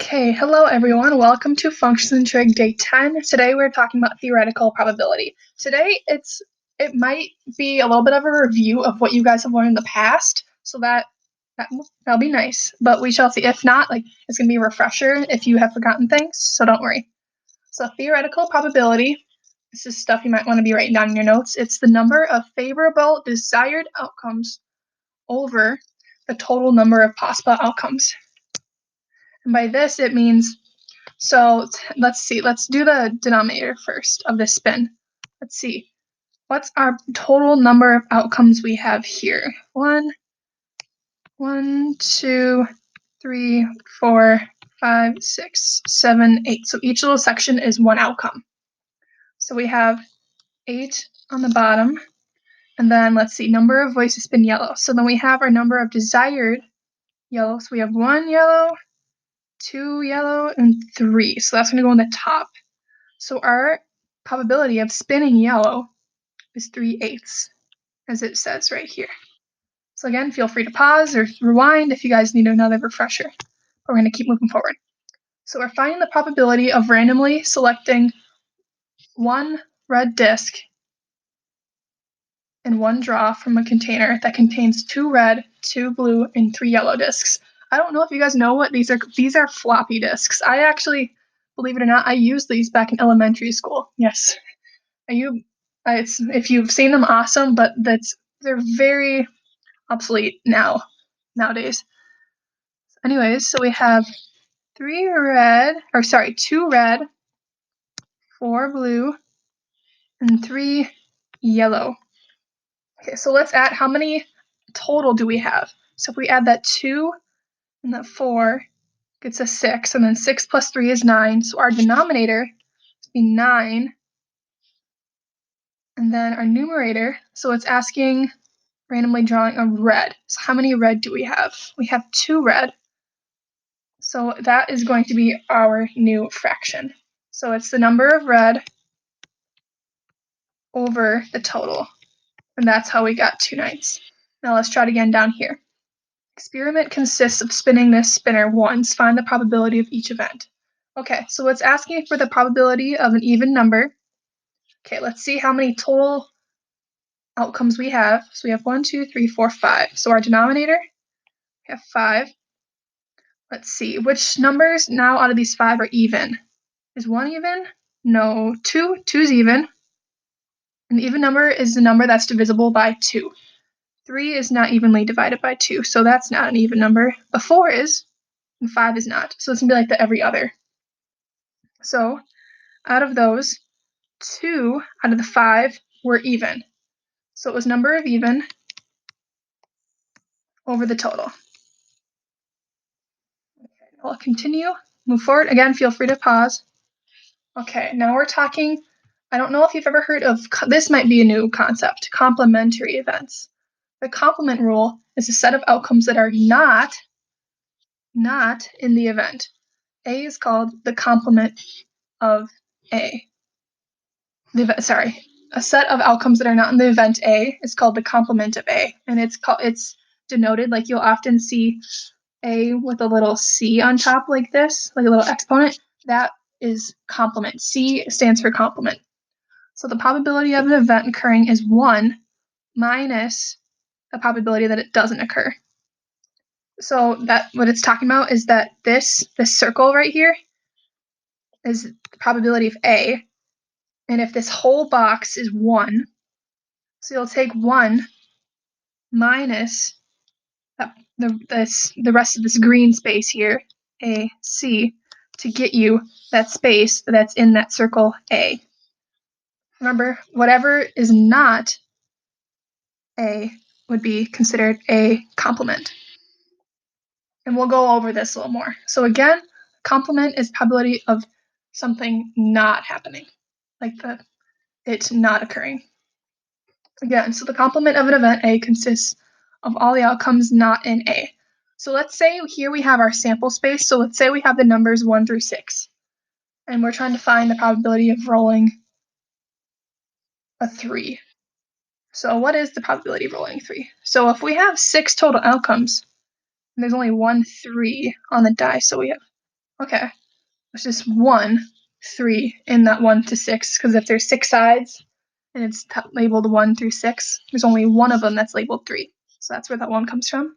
Okay, hello everyone. Welcome to Functions and Trig Day 10. Today we're talking about theoretical probability. Today it might be a little bit of a review of what you guys have learned in the past, so that'll be nice. But we shall see. If not, it's gonna be a refresher if you have forgotten things, so don't worry. So theoretical probability, this is stuff you might want to be writing down in your notes. It's the number of favorable desired outcomes over the total number of possible outcomes. And by this it means let's see, let's do the denominator first of this spin. Let's see, what's our total number of outcomes we have here? 1, 2, 3, 4, 5, 6, 7, 8. So each little section is one outcome. So we have 8 on the bottom, and then let's see, number of voices spin yellow. So then we have our number of desired yellow. So we have 1 yellow, 2 yellow, and 3. So that's going to go on the top. So our probability of spinning yellow is 3/8, as it says right here. So again, feel free to pause or rewind if you guys need another refresher. But we're going to keep moving forward. So we're finding the probability of randomly selecting one red disc in one draw from a container that contains 2 red, 2 blue, and 3 yellow discs. I don't know if you guys know what these are. These are floppy disks. I actually, believe it or not, I used these back in elementary school. Yes. If you've seen them, awesome, but they're very obsolete nowadays. Anyways, so we have 2 red, 4 blue, and 3 yellow. Okay, so let's add, how many total do we have? So if we add that 2 and that 4, gets us 6, and then 6 plus 3 is 9, so our denominator would be 9. And then our numerator, so it's asking randomly drawing a red. So how many red do we have? We have 2 red. So that is going to be our new fraction. So it's the number of red over the total. And that's how we got 2/9. Now let's try it again down here. Experiment consists of spinning this spinner once. Find the probability of each event. Okay, so it's asking for the probability of an even number. Okay, let's see how many total outcomes we have. So we have 1, 2, 3, 4, 5. So our denominator, we have 5. Let's see, which numbers now out of these 5 are even? Is 1 even? No. 2 is even. An even number is the number that's divisible by 2. 3 is not evenly divided by 2, so that's not an even number. A 4 is, and 5 is not. So it's going to be like the every other. So out of those, 2 out of the 5 were even. So it was number of even over the total. Okay, I'll continue. Move forward. Again, feel free to pause. Okay, now we're talking, I don't know if you've ever heard of, this might be a new concept, complementary events. The complement rule is a set of outcomes that are not in the event. A is called the complement of A. A set of outcomes that are not in the event A is called the complement of A, and it's denoted, like you'll often see A with a little C on top like this, like a little exponent. That is complement. C stands for complement. So the probability of an event occurring is 1 minus the probability that it doesn't occur. So that what it's talking about is that this circle right here is the probability of A, and if this whole box is 1, so you'll take 1 minus the rest of this green space here, A, C, to get you that space that's in that circle A. Remember, whatever is not A would be considered a complement. And we'll go over this a little more. So again, complement is probability of something not happening, like it not occurring. Again, so the complement of an event A consists of all the outcomes not in A. So let's say here we have our sample space. So let's say we have the numbers 1 through 6. And we're trying to find the probability of rolling a 3. So what is the probability of rolling 3? So if we have 6 total outcomes, and there's only 1 3 on the die, so we have Okay, it's just 1, 3 in that 1 to 6, because if there's 6 sides and it's labeled 1 through 6, there's only one of them that's labeled 3. So that's where that 1 comes from.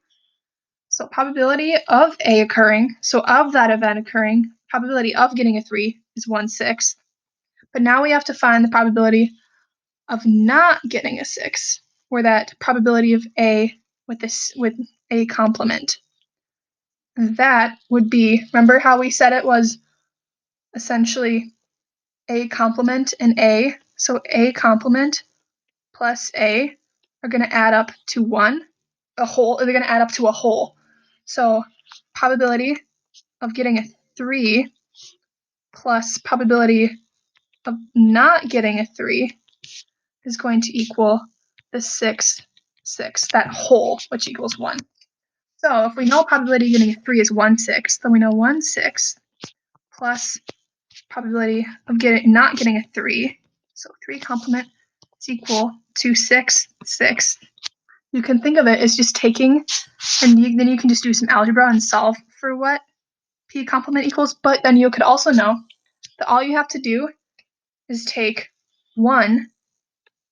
So probability of A occurring, so of that event occurring, probability of getting a 3 is 1/6. But now we have to find the probability of not getting a 6, or that probability of A with A complement. And that would be, remember how we said it was essentially A complement and A? So A complement plus A are going to add up to 1, a whole, they're going to add up to a whole. So probability of getting a 3 plus probability of not getting a 3 is going to equal the 6, that whole, which equals 1. So if we know probability of getting a 3 is 1/6, then we know 1/6 plus probability of not getting a 3, so 3 complement, is equal to 6/6. You can think of it as just taking, and then you can just do some algebra and solve for what P complement equals, but then you could also know that all you have to do is take 1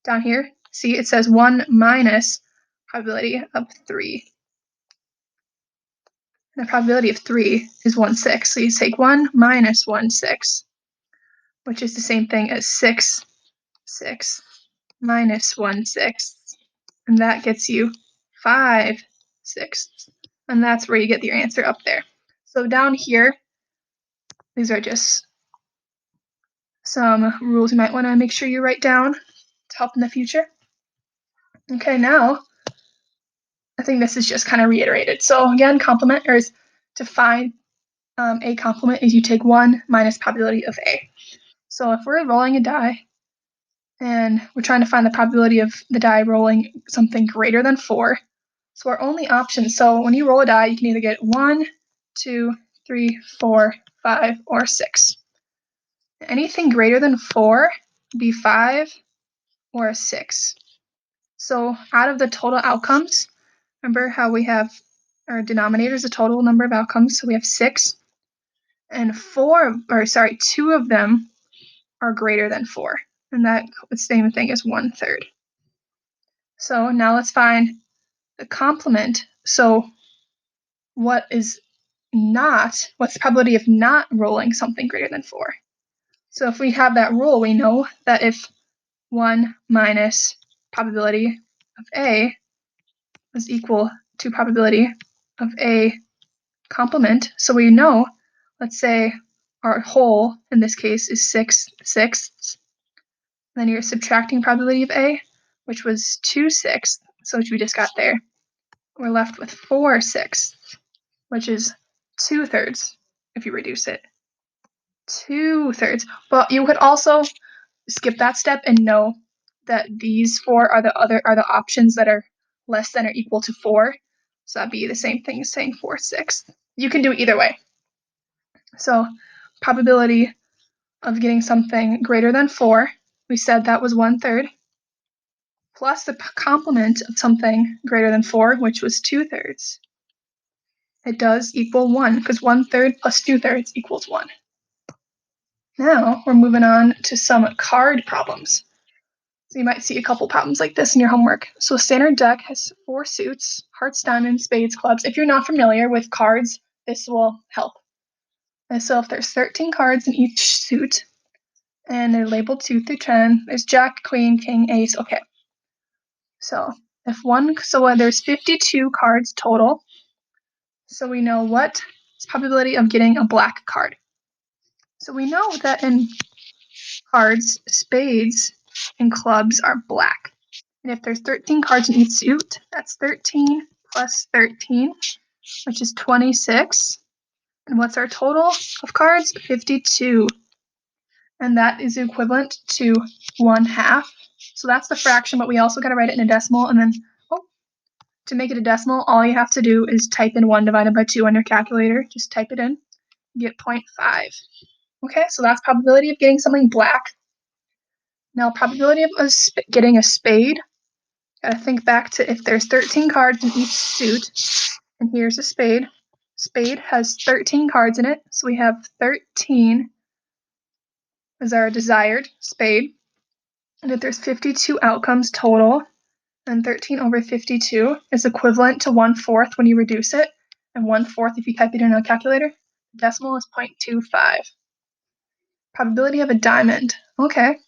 down here. See, it says 1 minus probability of 3. And the probability of 3 is 1/6. So you take 1 minus 1/6, which is the same thing as 6/6 minus 1/6. And that gets you 5/6. And that's where you get your answer up there. So down here, these are just some rules you might want to make sure you write down to help in the future. Okay, now I think this is just kind of reiterated. So again, complement, or is to find A complement, is you take 1 minus probability of A. So if we're rolling a die and we're trying to find the probability of the die rolling something greater than 4, so our only option, so when you roll a die, you can either get 1, 2, 3, 4, 5, or 6. Anything greater than 4 would be 5 or a 6. So out of the total outcomes, remember how we have our denominator is the total number of outcomes, so we have 6, and 2 of them are greater than 4, and that's the same thing as 1/3. So now let's find the complement. So what's the probability of not rolling something greater than 4? So if we have that rule, we know that if 1 minus probability of A is equal to probability of A complement, so we know, let's say our whole in this case is 6/6, then you're subtracting probability of A, which was 2/6, so which we just got there. We're left with 4/6, which is 2/3 if you reduce it. 2/3. But you could also skip that step and know that these 4 are the options that are less than or equal to 4. So that'd be the same thing as saying 4/6. You can do it either way. So probability of getting something greater than 4, we said that was 1/3, plus the complement of something greater than 4, which was 2/3. It does equal 1, because 1/3 plus 2/3 equals 1. Now we're moving on to some card problems. So you might see a couple problems like this in your homework. So a standard deck has 4 suits: hearts, diamonds, spades, clubs. If you're not familiar with cards, this will help. And so if there's 13 cards in each suit, and they're labeled 2 through 10, there's jack, queen, king, ace. Okay. So there's 52 cards total. So we know what is probability of getting a black card. So we know that in cards, spades and clubs are black. And if there's 13 cards in each suit, that's 13 plus 13, which is 26. And what's our total of cards? 52. And that is equivalent to 1/2. So that's the fraction, but we also got to write it in a decimal. And then to make it a decimal, all you have to do is type in 1 divided by 2 on your calculator. Just type it in, you get 0.5. Okay, so that's probability of getting something black. Now, probability of getting a spade, gotta think back to if there's 13 cards in each suit, and here's a spade. spade has 13 cards in it, so we have 13 as our desired spade. And if there's 52 outcomes total, then 13 over 52 is equivalent to 1/4 when you reduce it, and 1/4 if you type it in a calculator. The decimal is 0.25. Probability of a diamond. Okay.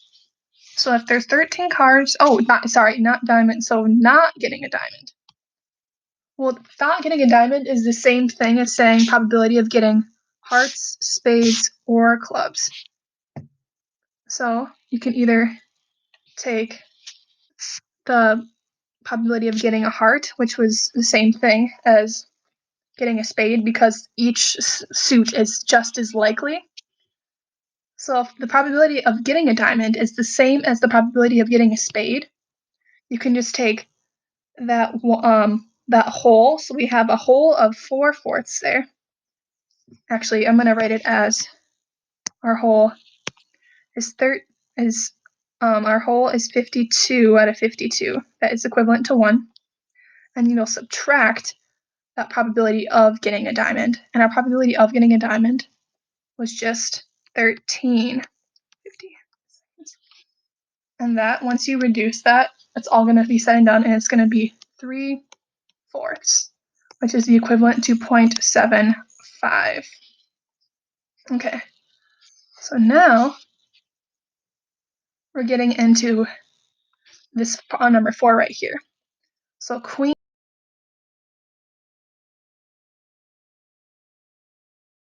So if there's 13 cards, not diamond, so not getting a diamond. Well, not getting a diamond is the same thing as saying probability of getting hearts, spades, or clubs. So you can either take the probability of getting a heart, which was the same thing as getting a spade because each suit is just as likely. So if the probability of getting a diamond is the same as the probability of getting a spade, you can just take that whole. So we have a whole of 4/4 there. Actually, I'm gonna write it as our whole is our whole is 52 out of 52. That is equivalent to 1. And you'll subtract that probability of getting a diamond. And our probability of getting a diamond was just 13. 50. And that, once you reduce that, it's all going to be said and done, and it's going to be 3/4, which is the equivalent to 0.75. Okay, so now we're getting into this number 4 right here. So queen